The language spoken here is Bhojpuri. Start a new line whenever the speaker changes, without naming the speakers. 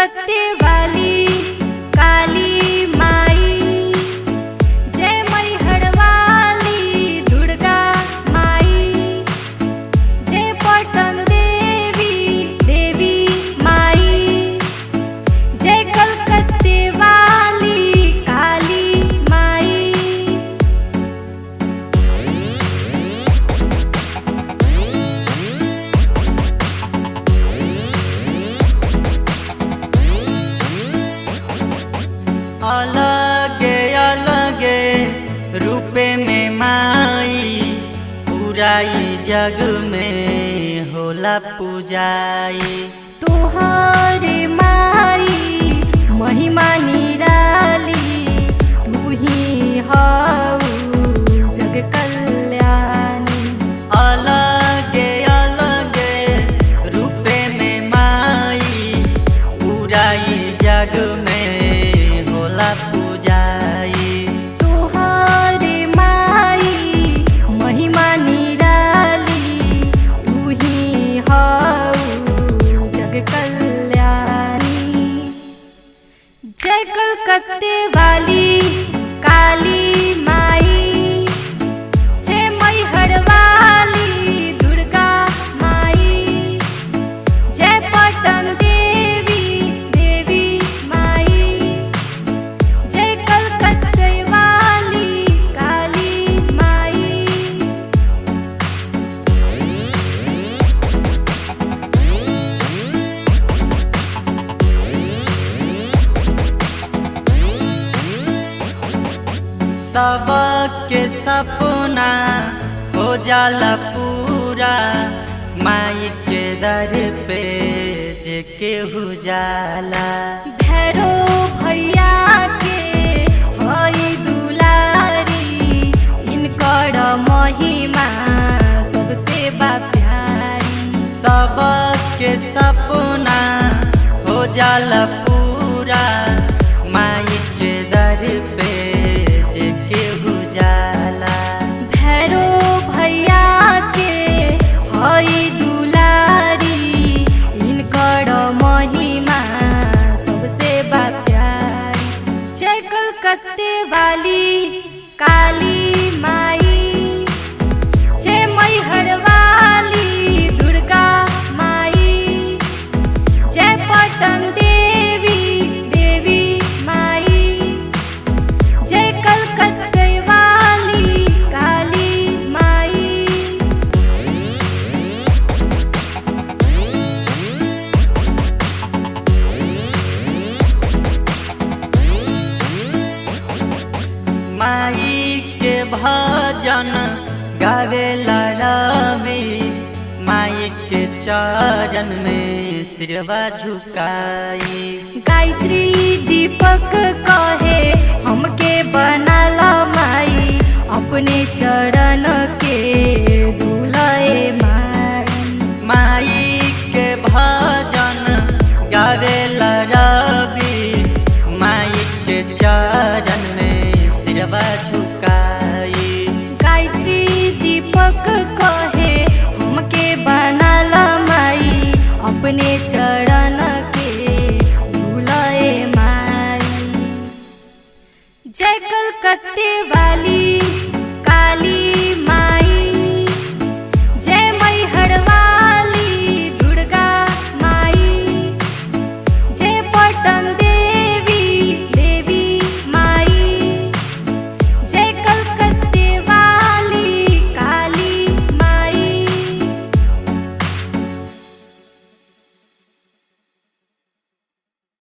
कलकत्ते वाली काली माई, जय मैहर वाली दुर्गा माई, जय पटन देवी देवी माई, जय कलकत्ते वाली काली माई।
अलगे अलगे रूपे में माई, पूराई जग में होला पूजाई।
तुहरे माई महिमा निराली, तू ही हऊ जग कल्याणी।
अलगे अलगे रूपे में माई, पूराई जग में होला पूजाई।
तुहरे माई महिमा निराली, तू ही हऊ जग कल्याणी। जय कलकत्ते वाली काली माई, जय मैहर वाली दुर्गा माई, जय पटन देवी देवी माई, जय कलकत्ते वाली काली माई।
सबके सपना हो जाला पूरा, माई के दर पे जे केहू जाला।
भैरो भैया के हई दुलारी, इनकर महिमा सबसे बा प्यारी।
सबके सपना हो जाला पूरा, माई के दर पे जे केहू जाला।
भैरो भैया के हई दुलारी, इनकर महिमा सबसे बा प्यारी। जय कलकत्ते वाली काली माई, जय मैहर वाली दुर्गा माई, जय पटन देवी देवी माई, जय कलकत्ते वाली काली माई।
माई के भजन गावेला रवि, माई के चरण में सिरवा झुकाई।
गायत्री दीपक कहे हमके बनाला माई, अपने चरण के दुलाए माई।
माई के भजन गावेला रवि, माई के चरण में सिरवा झुकाई।
गायत्री दीपक कहे हमके बनाला माई, अपने चरण के दुलाए माई। जय कलकत्ते वाली